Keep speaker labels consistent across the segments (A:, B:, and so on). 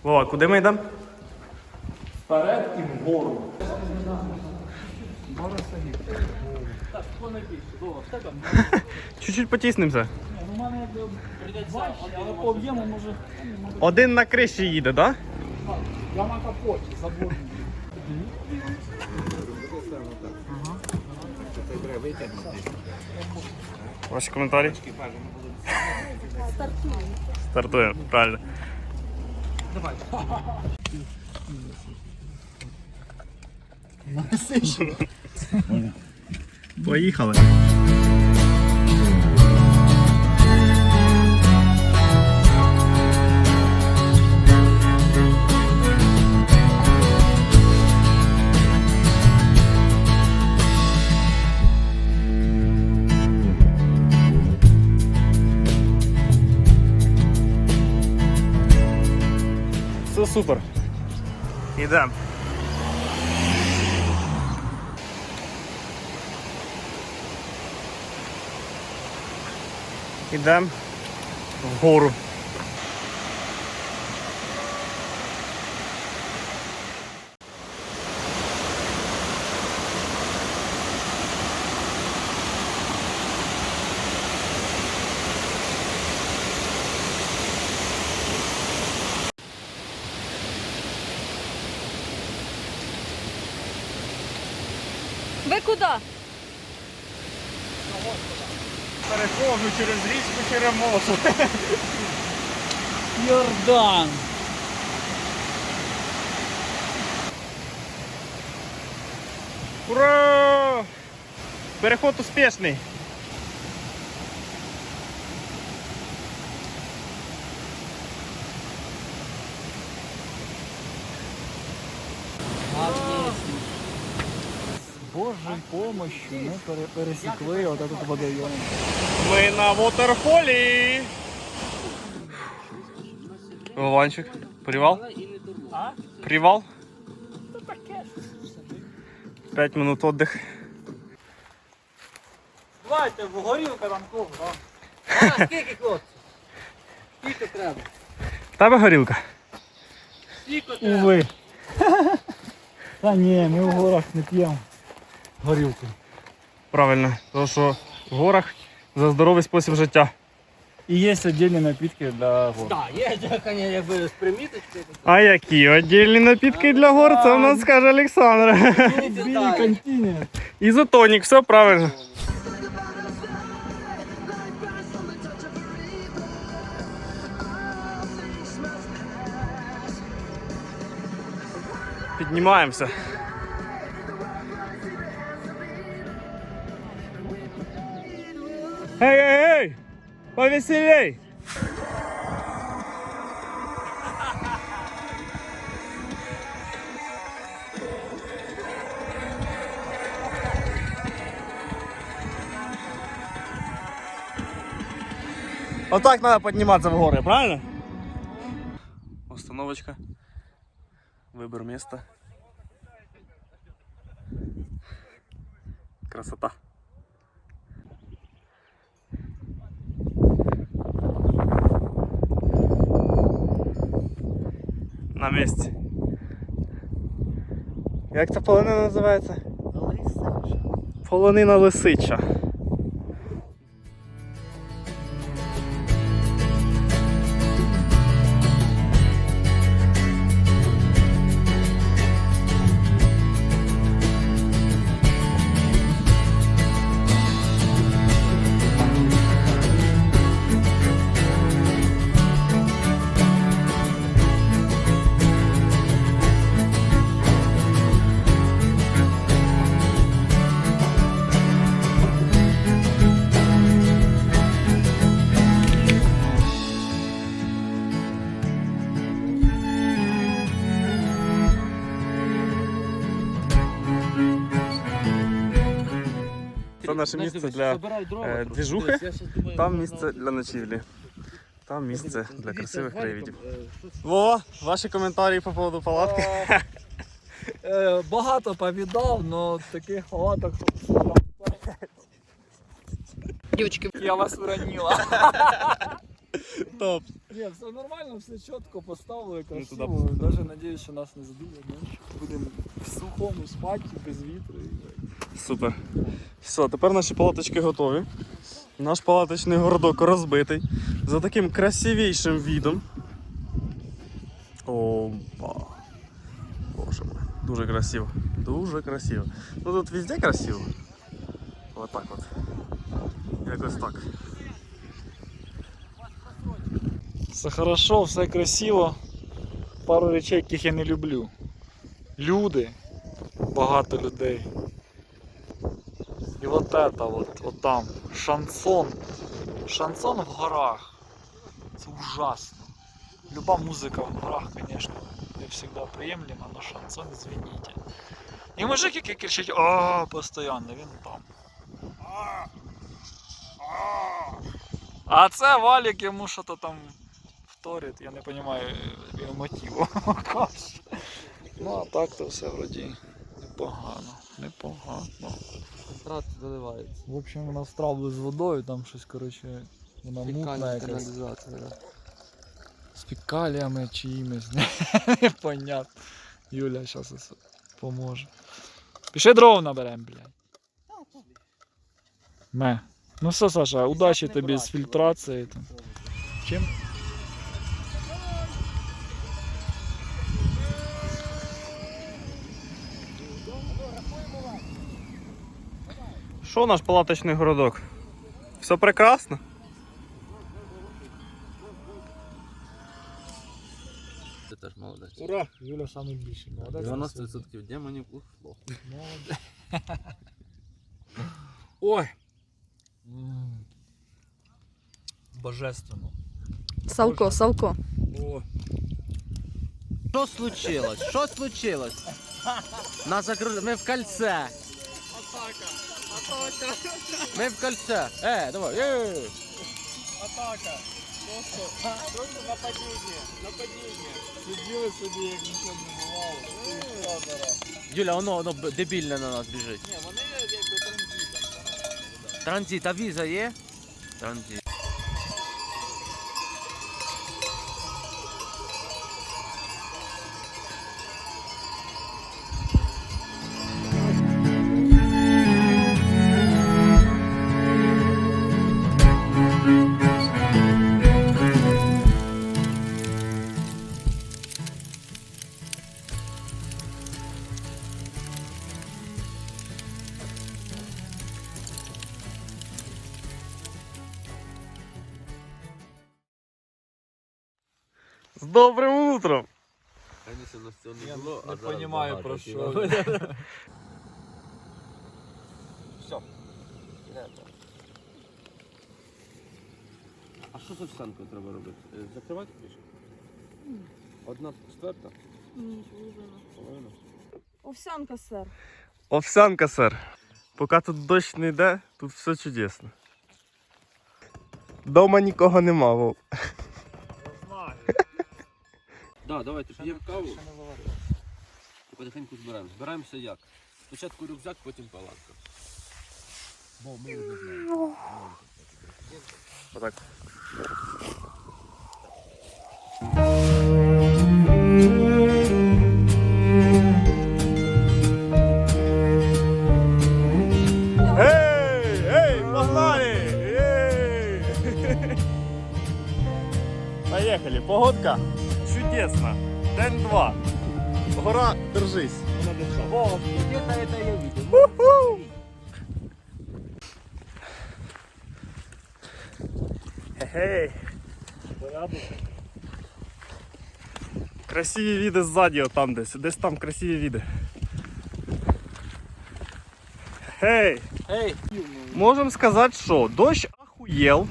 A: Вова, куди ми йдемо?
B: Вперед і вгору.
A: Чуть-чуть потіснемося.
B: У мене якби важче, але по об'єму може...
A: Один на криші їде, так?
B: Я на капоті, заборний.
A: Ваші коментарі? Стартуємо, правильно.
B: Давай.
A: Поїхали. Все супер. Ідемо. Ідемо вгору.
C: Ви куди?
A: Переходжу через річку Черемошу.
B: Йордан.
A: Ура! Переход успішний.
B: З Божою помощью ми пересікли от этот водойом.
A: Ми на вотерфолі. Вованчик, привал?
B: А?
A: Привал?
B: Та таке ж.
A: 5 минут отдых.
B: Давайте, в горілка там кого, да?
D: А, скільки, хлопці? Скільки треба?
A: Тебе горілка?
D: Скільки треба?
B: Уви. Та ні, ми в горах не п'ємо горілку.
A: Правильно, тому що в горах за здоровий спосіб життя.
B: І є віддільні напитки для гор.
D: Так, є, конечно, якби з приміточки.
A: А які віддільні напітки для гор, це в нас скаже Олександр.
B: Білий континент.
A: Ізотонік, все правильно. Піднімаємося. Ей, ей, ей! Повеселей! Вот так надо подниматься в горы, правильно? Остановочка. Выбор места. Красота. На місці. Як ця полонина називається?
D: Лисича.
A: Полонина Лисича. Це наше місце для двіжухи. Там місце для ночівлі. Там місце для красивих краєвидів. Вова, ваші коментарі по поводу палатки?
B: Багато повідав, але таких палаток...
C: Дівчатки,
B: Я вас уронила.
A: Топ.
B: Ні, все нормально, все чітко поставили,
A: туди
B: красиво. Даже надіюсь, що нас не задує. Будемо в сухому спати, без вітру.
A: Супер. Все, тепер наші палаточки готові. Наш палаточний городок розбитий. За таким красивішим видом. Опа. Боже мой. Дуже красиво. Дуже красиво. Ну тут везде красиво. Вот так от. Якось так.
B: Все хорошо, все красиво. Пару речей, яких я не люблю. Люди. Багато людей. І вот это вот там. Шансон. Шансон в горах. Це ужасно. Люба музика в горах, конечно, не всегда приемлема, но шансон, извините. І мужик, який кричить «А!» постоянно, він там. А це Валік йому що-то там вторить, я не розумію його мотиву. Ну а так то все вроді непогано, непогано.
D: Трат заливається.
B: В общем, вона втравили з водою, там щось, коротше, вона мутна якась.
D: Каналізація.
B: З фекаліями чиїмись, непонятно. Юля зараз поможе. Пішли дров наберем, блядь. Ме. Ну все, Саша, удачі тобі з фільтрацією. Там. Чим?
A: Що наш палаточний городок? Все прекрасно?
D: Ти теж молодець.
B: Ура! Юля найбільший. Молодець.
D: 90% демонів ушло.
B: Молодець.
D: Ой!
B: Божественно.
C: Савко, Савко.
B: О.
D: Що случилось? Що случилось? Нас закрили. Ми в кольце.
A: Атака!
D: Ми в кольце. Давай.
A: Атака! Просто нападіння! Нападіння!
B: Сиділи собі, як нічого не бувало.
D: Юля, воно дебільне на нас біжить.
A: Ні, вони якби транзитом.
D: Транзит, а віза є? Транзит.
A: З добрим утром!
D: Раніше нас цього
B: Я
D: не було,
B: не
D: а зараз
B: розумію,
D: багато
B: про
D: цього.
B: що.
D: Все. А що з овсянкою треба робити? Закривати кришку? 1/4?
C: Ні,
D: Половина.
C: Овсянка, сер.
A: Овсянка, сер. Поки тут дощ не йде, тут все чудесно. Дома нікого нема, Вов.
D: Да, давайте п'ємо каву і потихеньку збираємо. Збираємося як? Спочатку рюкзак, потім палатка. Бо ми вже знаємо.
A: Отак. Эй, погнали! Эй! Поехали, погодка чудесна. День 2. Гора, держись.
D: О, где-то это я видел.
A: Гей. Красиві види ззаді, отам десь. Десь там красиві види. Гей.
B: Ей!
A: Можем сказать, что дождь охуел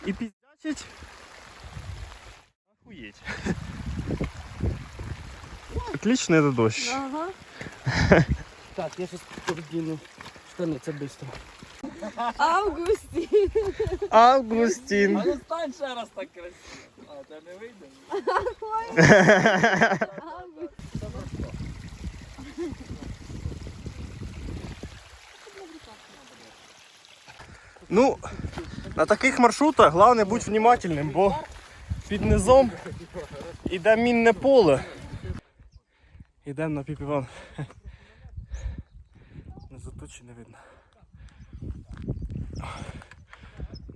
A: и пиздячить охуеть. Отлично это дождь.
C: Ага.
D: Так, я сейчас подвину Штани, це швидко.
C: Августі.
A: Августін.
B: А ну стань ще раз так красиво. А, це не вийде?
A: Ну, на таких маршрутах головне бути внимательним, бо під низом іде мінне поле. Йдемо на Піп-Іван. Не заточі не видно.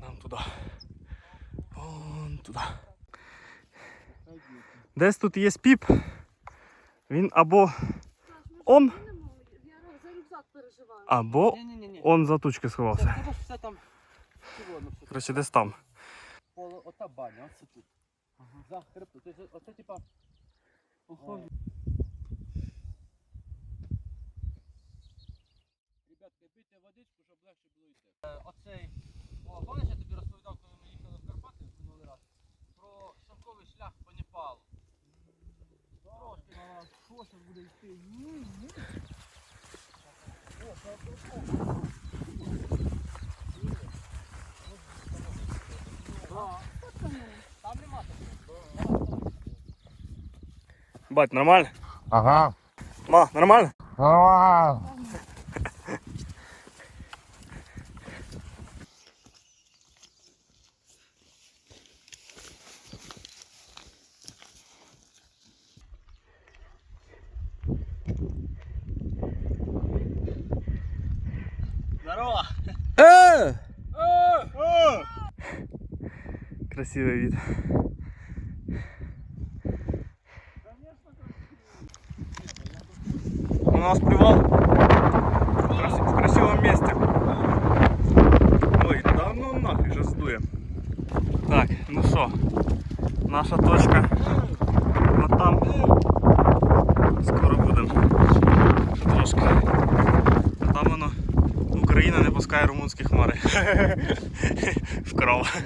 A: Нам туди. Вон туди. Десь тут є піп. Він або он, або он за тучки сховався.
D: Все там.
A: Коротше, десь там.
D: Ота баня, оце тут. За хребту. Оце типа. Ребятки, пийте водичку, щоб легше було йти. Оцей. Пам'ятаєш, я тобі розповідав, коли ми їхали в Карпати минулий раз? Про шовковий шлях по Непалу. Трошки на нас. Що зараз буде йти? Там нема такого.
A: Бать, нормально?
E: Ага.
A: Ма, нормально?
E: Ага.
B: Здорово!
A: Красивий вид. У нас привал в красивом месте. Ой, да ну нафиг же сдує. Так, ну що, наша точка. Вот там. Скоро будемо. Ще трошки. А там воно Україна не пускає румунські хмари. Вкрав.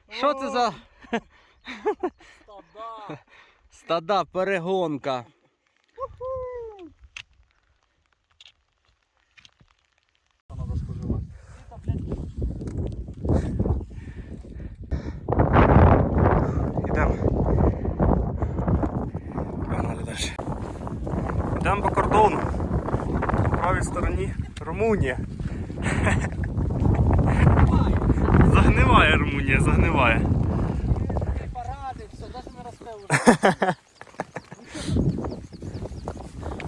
D: Що це за стада перегонка?
A: Йдемо. Погнали далі. Йдемо по кордону. По правій стороні Румунія. Загниває Румунія, загниває.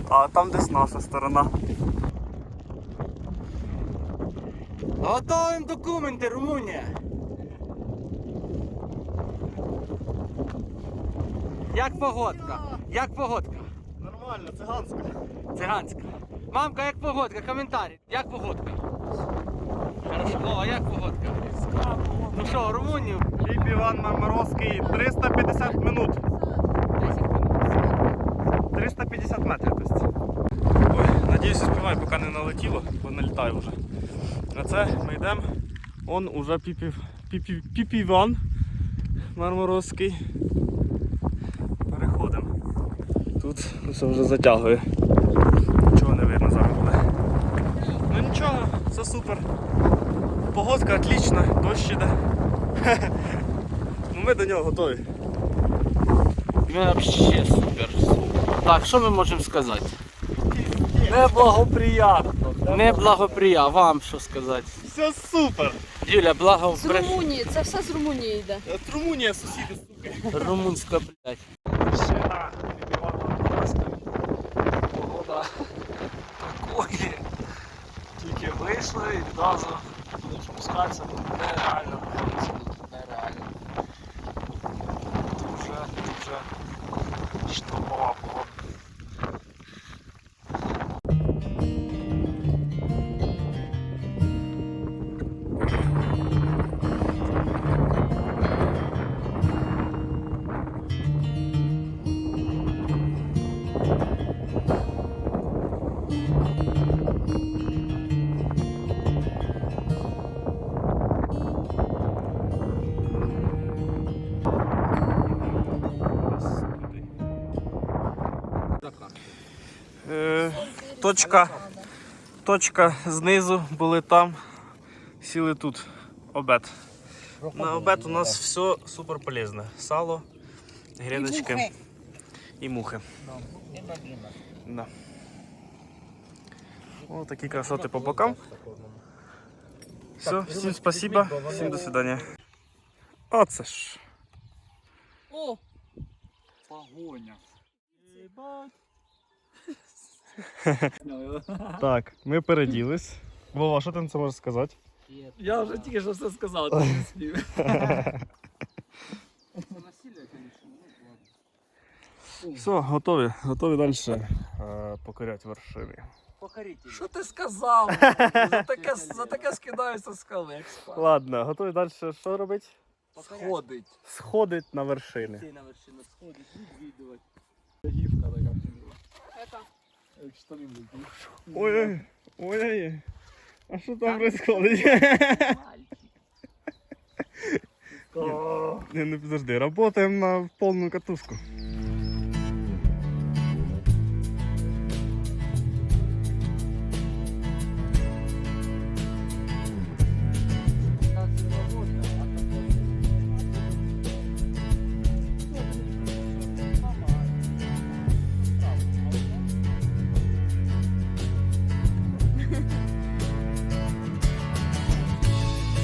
A: А там десь наша сторона.
D: Готовим документи, Румунія. Як погодка? Як погодка?
A: Нормально, циганська.
D: Циганська. Мамка, як погодка? Коментарі. Як погодка? Хорошо. Вова, як погодка? Ну що, Румунію?
A: Піп Іван Маморовський 350 минут. 350 метрів. Ой, надіюсь, успіваю, поки не налетіло, бо налітаю вже. А це ми йдемо. Он уже Піп Іван Мармаровський. Переходимо. Тут все вже затягує. Нічого не видно зараз буде. Ну нічого, все супер. Погодка отлічна, дощ іде. Ну ми до нього готові.
D: Вообще супер. Так, що ми можемо сказати?
A: Неблагоприятно.
D: Неблагоприятно. Вам що сказати?
A: Все супер.
D: Юля, благо
C: З Румунії, це все з Румунії йде.
A: От Румунія, сусіди, сука.
D: румунська, блядь.
B: Ще на погода такої. Тільки вийшли і відразу будемо спускатися. Тут нереально знаходиться, тут нереально. Дуже штормова погода.
A: точка знизу, були там, сіли тут. Обед. На обед у нас все супер полезне. Сало, гріночки і мухи. Да. Ось такі красоти по бокам. Все, всім спасибо, всім до свидання. Оце ж.
C: О,
B: Погоня.
A: Так, ми переділись. Вова, що ти на це можеш сказати?
B: Я вже тільки що все сказав, ти не спів.
A: Все, готові. Готові далі покоряти вершини.
D: Покоритель.
B: Що ти сказав? За таке скидаюся з скали, як спав.
A: Ладно, готові далі що робити?
B: Сходить.
A: Сходить на вершини.
D: Ти на вершину сходиш, відвідувати.
B: Гівка така була.
C: это.
B: Як штани летиш.
A: Ой, ой, а що там відбувається?
B: Мальчик.
A: Не подожди, працюємо на повну катушку.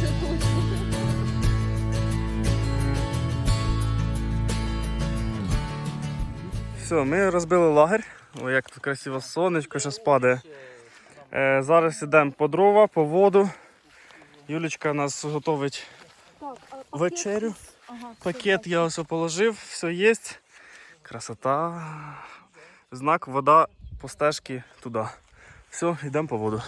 C: Це точно.
A: Все, ми розбили лагерь. Ой, як тут красиво сонечко, зараз падає. Зараз йдемо по дрова, по воду. Юлічка нас готовить
C: Так, а пакет?
A: вечерю.
C: Ага, все,
A: Пакет я ось положив, все є. Красота. Знак, вода по стежці туди. Все, йдемо по воду.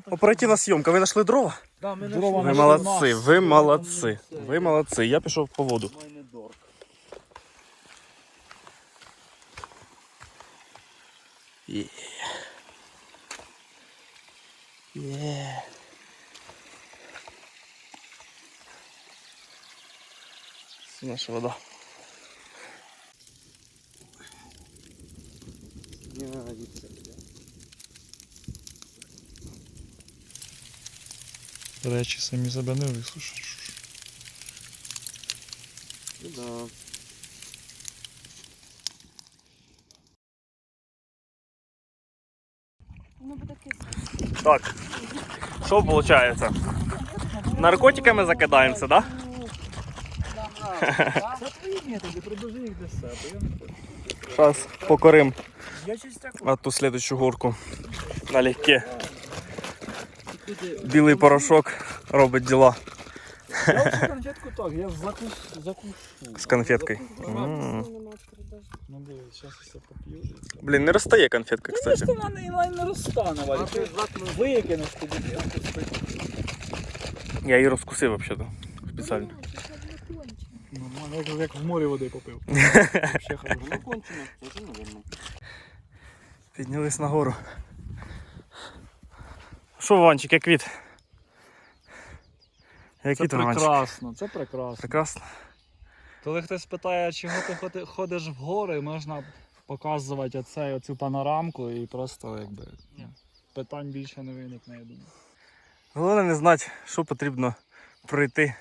A: Оперативна зйомка. Ви знайшли дрова?
B: Дрова
A: Ви
B: нашли
A: молодці,
B: нас.
A: ви молодці. Ви молодці. Я пішов по воду. Є. Є. Це наша вода.
B: Речі самі себе не висушиш.
C: Воно буде кисло.
A: Так, що виходить? Наркотиками закидаємося, так?
B: Це твої методи, продовжи їх до себе, я не хочу.
A: Зараз покорим
B: Я чистяк.
A: ту слідчу горку налегке. Білий порошок робить діла
B: Я оцю конфетку так, я закушу.
A: з конфеткою.
C: Нема відкрити даже.
B: Ну дивись, зараз все поп'ю.
A: Блін, не розтає конфетка, кстати.
B: Просто вона не розтане, Валь. Ти викинеш туди.
A: Я її розкусив взагалі. Спеціально.
B: Нормально, як в морі води попив. Вообще хорошо.
A: Піднялись нагору. Що, Ванчик, як від? Як
B: Це
A: від, Ванчик?
B: прекрасно, це прекрасно.
A: Прекрасно.
B: Коли хтось питає, чого ти ходиш в гори, можна показувати оцю панорамку і просто якби питань більше не виникне, я думаю.
A: Головне не знати, що потрібно пройти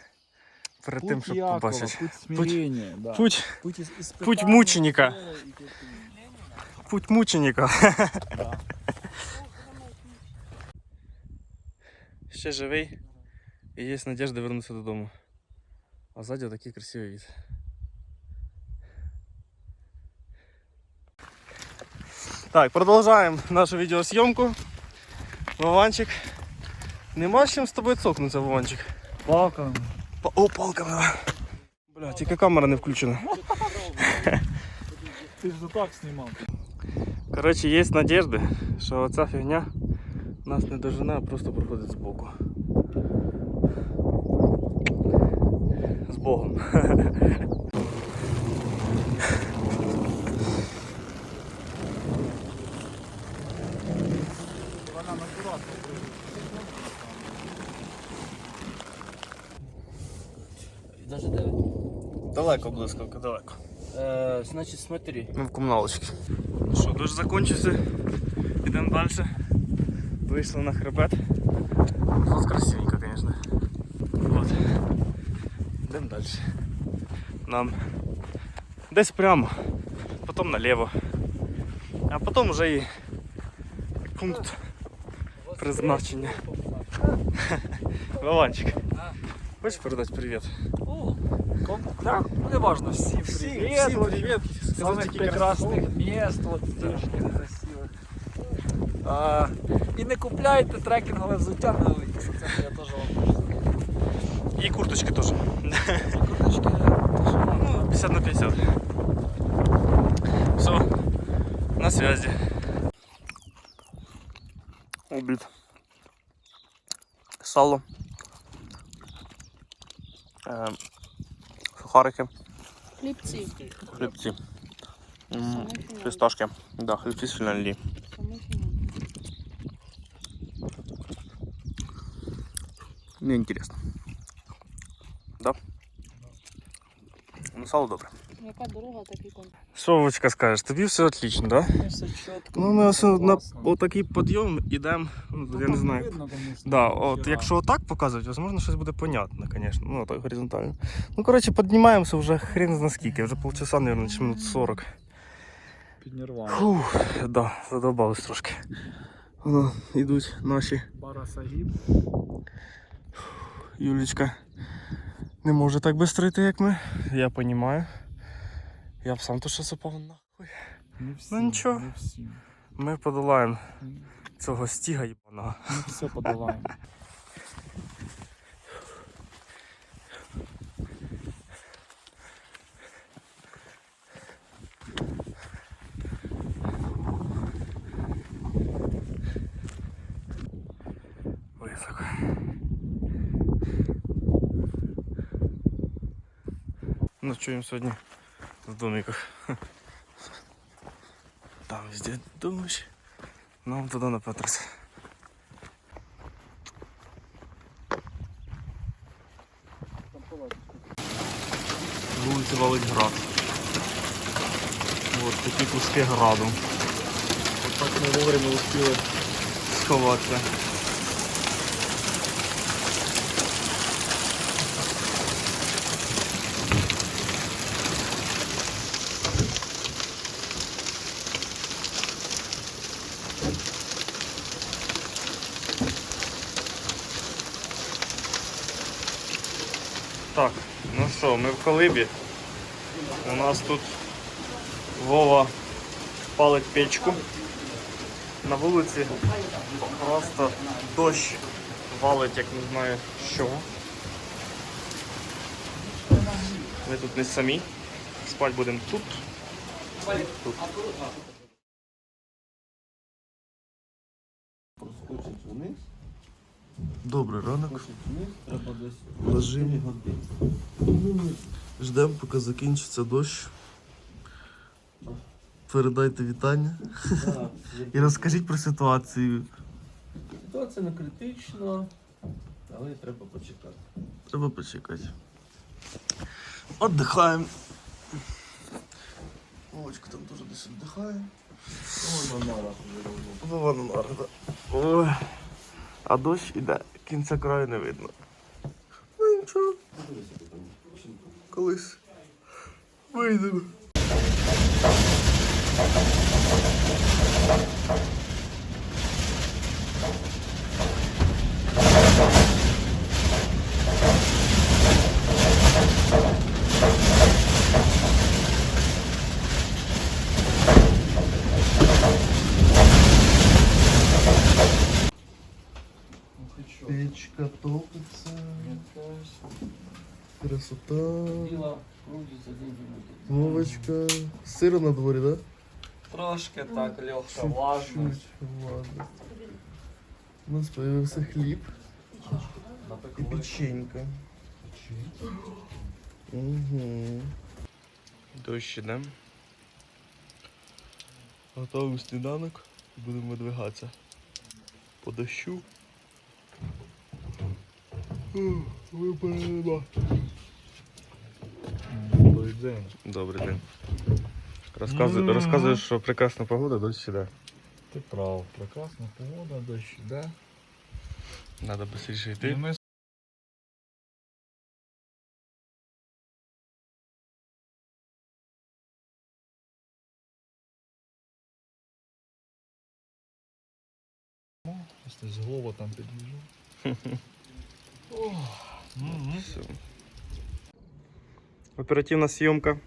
A: перед тим, щоб
B: Якова,
A: побачити.
B: путь смирення, да.
A: Путь,
B: іспитання,
A: путь мученика.
B: і ти-
A: путь мученика.
B: да.
A: Ще живий і є надіжда повернутися додому. А ззаді такий красивий вид. Так, продовжуємо нашу відеосйомку. Вованчик. Нема з чим з тобою цокнутися, Вованчик.
B: Палками.
A: О, палками. Бля, тільки камера не включена.
B: Ти ж так знімав.
A: Коротше, є надіжди, що оця фігня нас не дожене, а просто проходить збоку. З Богом.
B: Вона акуратно.
D: Даже 9.
A: Далеко блискавка, далеко.
D: Значить, смотри.
A: Ми в комуналочці. Ну що, дощ закінчився, йдемо далі. Вийшли на хребет. Тут красивенько, звісно. Вот. Йдемо далі. Нам десь прямо, потім наліво, а потім вже і пункт призначення. Вованчик, хочеш передати привіт?
B: Кому? Да, ну не важно, всім привіт.
A: Всім привіт.
B: Самых прекрасных мест, вот девушки красивых. І не купляйте трекінгове взуття на Оликс, це я теж вам кажу.
A: І курточки теж.
B: Курточки теж.
A: Ну, 50 на 50. Все, на связи. Обід. Сало. Сухарики.
C: Хлібці.
A: Хлібці.
C: Саме фінал.
A: Фісташки. Да, хлібці з фіналі.
C: Саме фінал.
A: Мне интересно. Да? Ну, сало добре.
C: Яка дорога, такий контакт.
A: Що, Вовочка, скажеш? Тобі все отлично, да?
B: Все чітко.
A: Ну, ми ось на отакий підйом ідемо, я не знаю. Да, от якщо отак показувати, можливо, щось буде понятно, звісно. Ну, так горизонтально. Ну, коротше, піднімаємося вже хрен зна скільки, вже полчаса, мабуть, чи минут 40.
B: Піднірвали.
A: Фух, да, задовбались трошки. Воно, йдуть наші.
B: Бара Сагіб.
A: Юлічка не може так швидко йти, як ми. Я розумію. Я б сам то що запав нахуй.
B: Не всі,
A: Ну, нічого.
B: не всі.
A: Ми подолаємо цього стіга їбаного.
B: Ми все подолаємо.
A: Високо. Ночуємо сьогодні в домиках. Там везде дощ. Нам туди на Петрос. Вулиці валить град. Ось такі куски граду. Ось так ми вовремя успіли сховатися. Так, ну що, ми в колибі. У нас тут Вова палить печку. На вулиці просто дощ валить, як не знаю що. Ми тут не самі. Спать будемо тут. Тут.
E: Проскочить вниз,
F: Добрий ранок.
E: скочить вниз, треба десь
F: Лежимо.
E: 4 години.
F: Ждемо, поки закінчиться дощ. Передайте вітання
E: Так,
F: і розкажіть про ситуацію.
E: ситуація не критична, але треба почекати.
F: Треба почекати. Отдихаємо. Вовочка там теж десь віддихає.
E: О, на нарах вже давно.
F: Вова на нарах, да. Ой. А дощ іде, кінця краю не видно. Ну нічого,
E: Подивися, там чимка.
F: колись вийдемо.
E: Ну ти що?
F: Печка топиться. Красота.
E: Діла крутиться, деньги будуть.
F: Вовочка. Сиро на дворі, да?
B: Трошки так, легка,
F: Чуть-чуть, ладно. У нас появився хліб і печенька. Угу. Дощ іде. Готовий сніданок. Будемо видвигатися по дощу. Випадемо.
B: Добрий день.
F: Добрий день.
A: Розказуєш, що прекрасна погода, дощ іде.
B: Ти прав, прекрасна погода, дощ іде.
A: Треба швидше йти.
B: Ми з голову там підвіжу.
A: Все. Оперативна зйомка.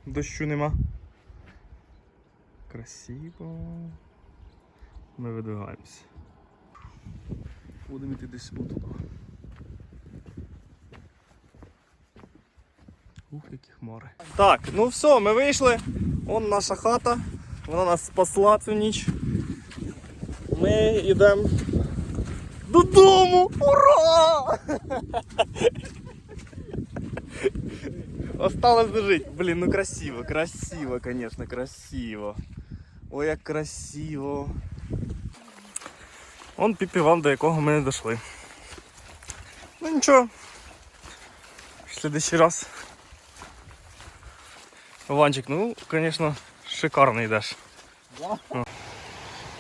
A: Дощу нема. Красиво. Ми видвигаємося. Будемо йти десь отуди. Ух, які хмари. Так, ну все, ми вийшли. Вон наша хата. Вона нас спасла цю ніч. Ми йдемо додому! Ура! Осталось дожить. Блін, ну красиво, красиво, конечно, красиво. Ой, як красиво. Он піпіван, до якого ми не дійшли. Ну нічого. В следующий раз. Ванчик, ну, конечно, шикарно йдеш. Ну,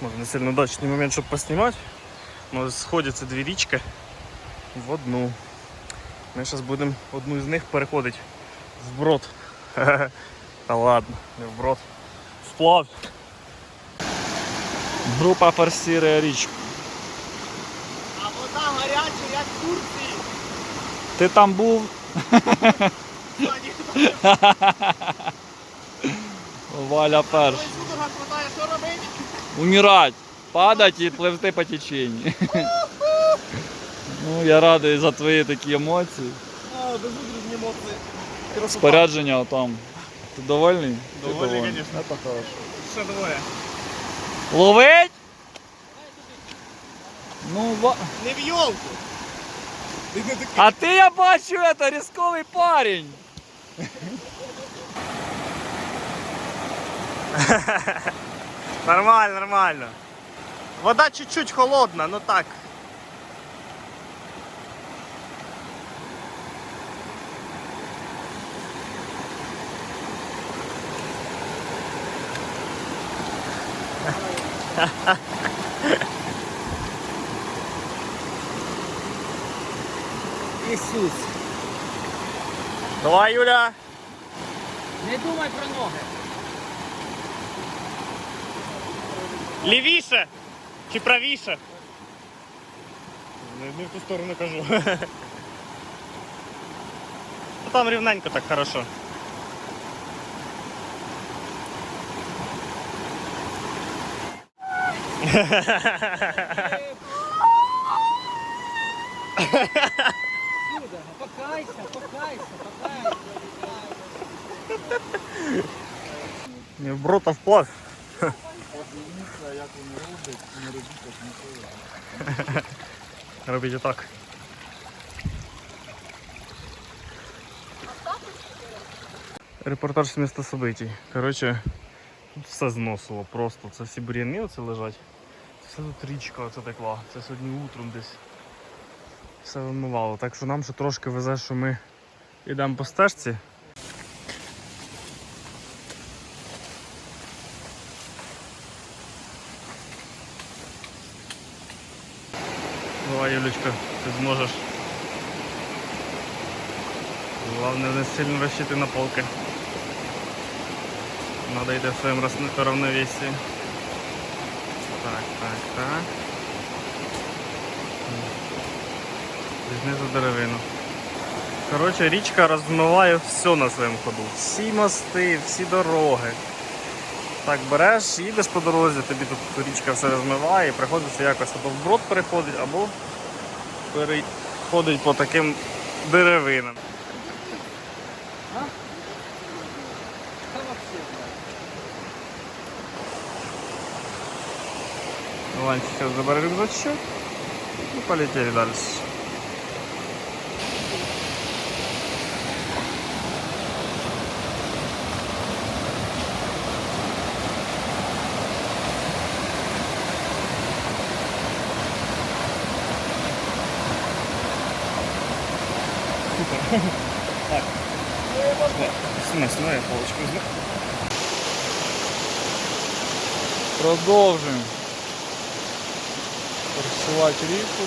A: може не сильно удачний момент, щоб поснімати. Но сходяться дві річки в одну. Ми зараз будемо одну з них переходити вброд. Та ладно, не вброд. Вплавь.
B: група форсирує річку.
F: А вода гаряча, як в Турції.
B: Ти там був? Валя перш.
F: Судорога хватає, що робити?
B: Умирать, падать і пливти по теченню. Ну, я радий за твої такі емоції.
F: Безудрізні емоції.
B: Спорядження отам. Ти довольний? Ти
F: Довольний, конечно.
B: Це хорошо.
F: Ще двоє.
B: Ловить? Ну,
F: Не в йолку.
B: а ти, я бачу, это рисковий парень.
A: Нормально, нормально. Вода чуть-чуть холодна, но так.
D: Ісус.
A: Давай, Юля.
D: Не думай про ноги.
A: Лівіше чи правіше? Не в ту сторону кажу. Ну, там рівненько так хорошо.
D: Юда, покайся, покайся, покайся.
A: Не вброд, а вплавь.
B: Подивіться, як вони роблять, не робіть так ніколи.
A: Робіть отак. Репортаж з міста событий. Коротше, тут все зносило просто. Це всі бур'яни оце лежать. Все тут річка оце текла. Це сьогодні утром десь все вимивало. Так що нам ще трошки везе, що ми йдемо по стежці. Давай, Юлечка, ти зможеш. Главное не сильно рассчитывай на палки. Надо йти в своєму равновесии. Так. Знизу деревину. Коротше, річка розмиває все на своєму ходу. Всі мости, всі дороги. Так, береш, їдеш по дорозі, тобі тут річка все розмиває і приходиться якось або вброд переходить, або переходить по таким деревинам.
D: Та вообще,
A: Вань, сейчас забери рюкзачок и полетели дальше. Супер. Так. Снимай, палочку возьми.
B: Продовжуємо форсувати річку.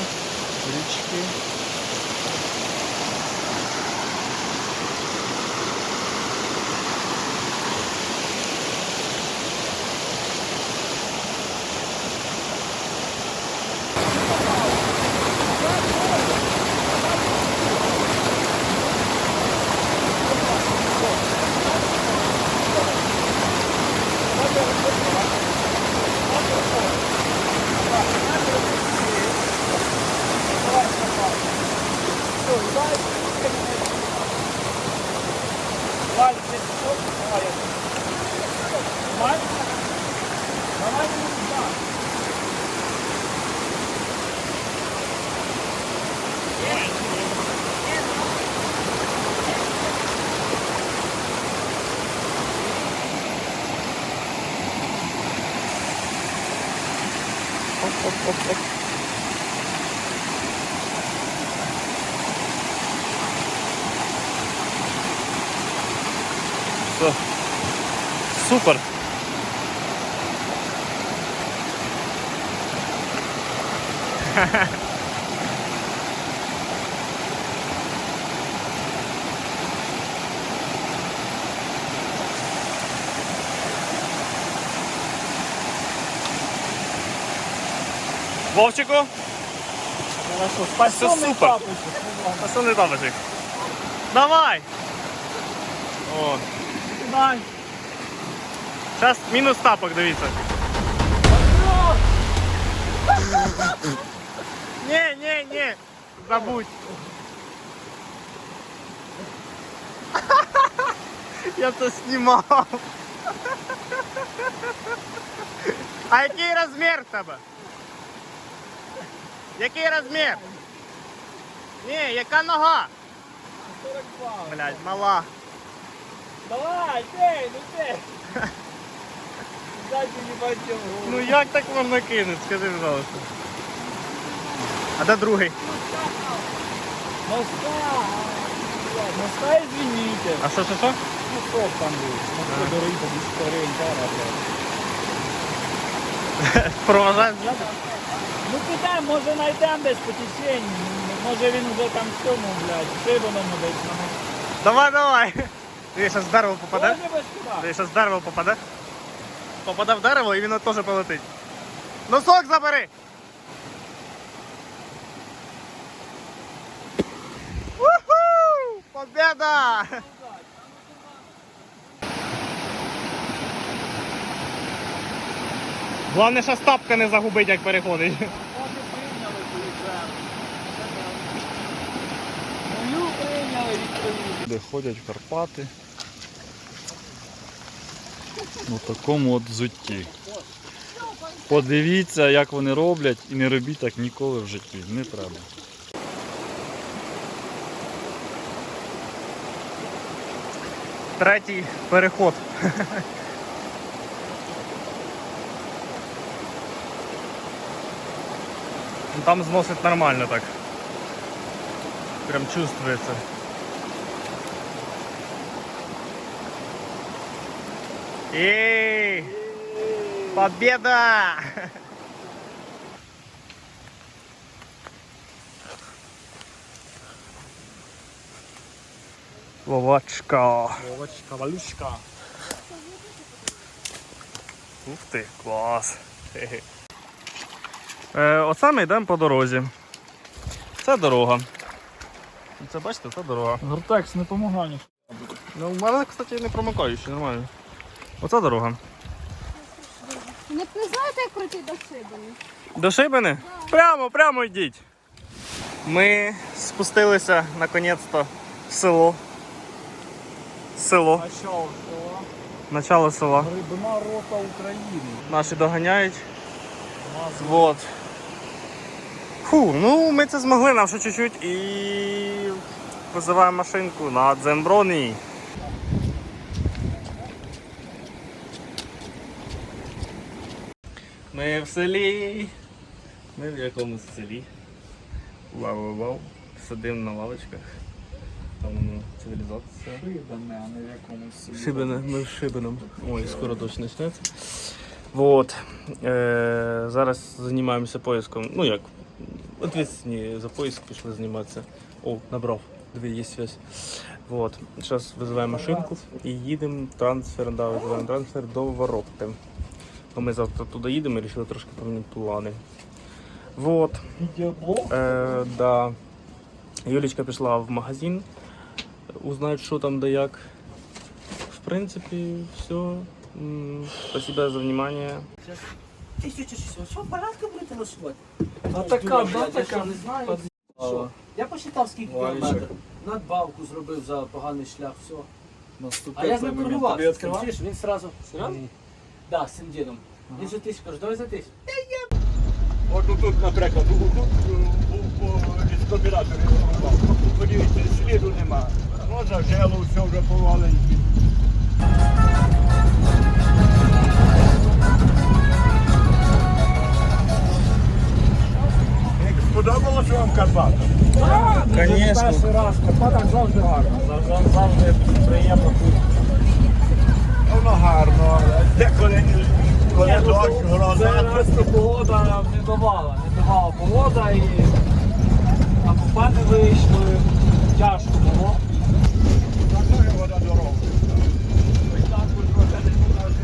A: Оп-оп-оп-оп. Все. Супер. Вовчику, все супер. Спасибо, тапочек. Давай. О.
B: Дай.
A: Сейчас мінус тапок, дивіться. Не, забудь. Я це знімав. А який розмір в тебе? Який розмір? Ні, яка нога?
B: 42.
A: Блядь, мала.
B: Давай, бей, ну бей. Сзади не бачив.
A: Ну як так можна кинути, скажи, пожалуйста. А де другий?
B: Моста, извините.
A: А що?
B: Ну, сок там був. Моста дороги по 10 гривень кара, блядь.
A: Проважаєш взяти?
B: Ну питай, може знайдемо десь по теченню. Може він вже там в цьому, блядь, шибаному десь.
A: Давай. Ти зараз в дерево попаде?
B: Може без куди?
A: Ти зараз в дерево попаде? Попаде в дерево і він теж полетить. Носок забери! Уху! Победа! Головне, що стапка не загубить, як переходить.
B: Мою прийняли відповідь.
G: Де ходять в Карпати у такому от взутті. Подивіться, як вони роблять, і не робіть так ніколи в житті. Не треба.
A: Третій переход. Там зносить нормально так. Прям чувствуется. Эй! Победа! Вовочка.
B: Вовочка, Валюшка.
A: Ух ти, клас. Хе-хе. Оце ми йдемо по дорозі. Це дорога. Це бачите, це дорога.
B: Гортекс не допомагає.
A: Ну, в мене, кстати, не промикаючий, нормально. Оце дорога.
C: Не знаєте, як пройти до Шибини?
A: До Шибини? Прямо йдіть. Ми спустилися наконець-то в село. Начало села.
B: Грибна рота України.
A: Наші доганяють. Вот. Фу, ну ми це змогли, нам ще чуть-чуть і визиваємо машинку на Дземброні. Ми в селі. Ми в якомусь селі. Вау. Сидимо на лавочках. Там воно цивілізація.
B: Шибане, а не в якомусь селі.
A: Шибине, ми в Шибиному. Ой, скоро точно почнеться.
F: Вот. Зараз займаємося поиском. Ну як, ответственні за поиск пішли займатися. О, набрав. Диви, є зв'язь. Вот. Зараз визиваємо машинку і їдемо трансфер, да, визиваємо трансфер до Ворохти. Бо ми завтра туди їдемо і вирішили трошки поміняти плани. Вот. Да. Юлічка пішла в магазин, узнать, що там да як. В принципі, все. Спасибо за внимание.
D: Ти що порядка будете носувати?
B: А така, да,
D: Я
B: така.
D: не знаю. Що? Я посчитав, скільки кілометрів. Надбавку зробив за поганий шлях, все. А я з ним торгувався. Чуєш, він сразу... Серйозно? Да, з цим дідом. Він же тисяч, каже, давай за тисяч.
H: От тут, наприклад, був дискобіратор. Подивіться, сліду нема. Ну, зажило, все вже поваленьке. Сподобалося вам Карпата?
F: Конечно.
H: Перший раз в Карпатах завжди гарно. Завжди приємно тут. Воно гарно, але деколи дощ, гроза.
B: Просто погода не давала погода і а купати вийшли, тяжко було.
H: Такою вода дорога. Ось так ось вода не покаже.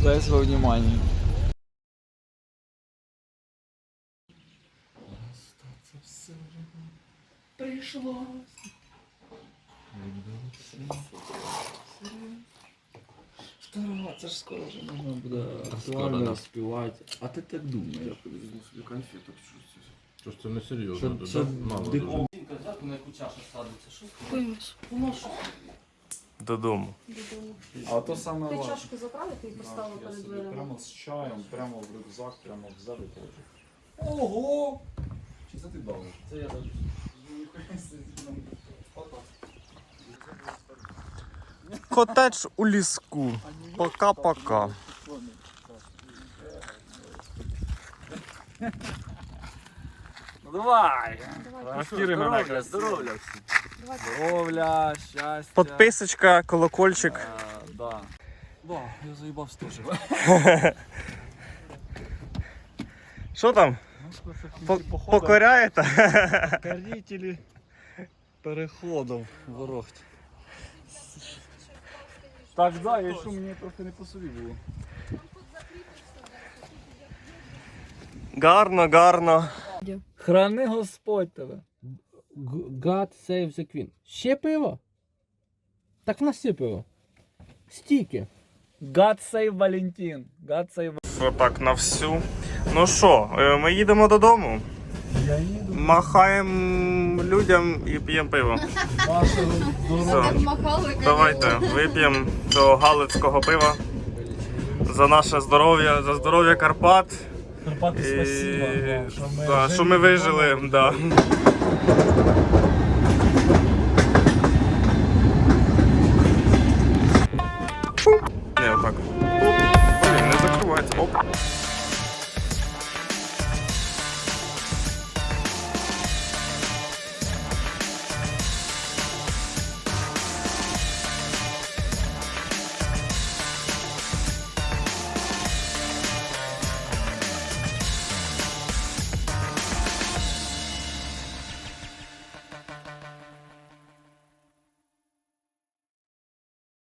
B: Дай своє внимание.
E: Це ж скоро вже можна буде актуально співати. А ти так думаєш? Я повезу собі конфеток чувствую.
I: Тож це не серйозно,
E: Це
I: мало.
E: дико.
D: Жінка взяти, на яку чашу садиться. Що?
C: Пимось.
F: Додому.
B: А то саме
C: Ти
B: важливе.
C: чашку забрали, ти її поставила
B: Я
C: перед
B: собі
C: дверима.
B: прямо з чаєм, прямо в рюкзак, прямо взяв і положив. Ого! Чи це ти бавиш?
D: Це я даю.
F: Котедж у ліску. Пока-пока.
B: Ну давай!
F: Здоров'я,
B: Здоров'я, здоров'я, щастя.
F: Підписочка, колокольчик.
B: Да. Да, я заїбався теж.
F: Що там? Покоряєте?
G: Покорителі переходів ворогті. Так, да, я що мені трохи не по собі було.
F: Гарно, гарно.
B: Храни Господь тебе.
D: God save the queen. Ще пиво? Так в нас є пиво. Стільки.
B: God save Валентин. God save
F: Отак на всю. Ну що, ми їдемо додому. Махаємо людям і п'ємо пиво. Все.
C: Так махали, конечно.
F: Давайте вип'ємо цього галицького пива за наше здоров'я, за здоров'я Карпат.
B: Карпати, спасибо,
F: Да, що ми вижили. Да. Не, отак. Блін, не закривається. Оп.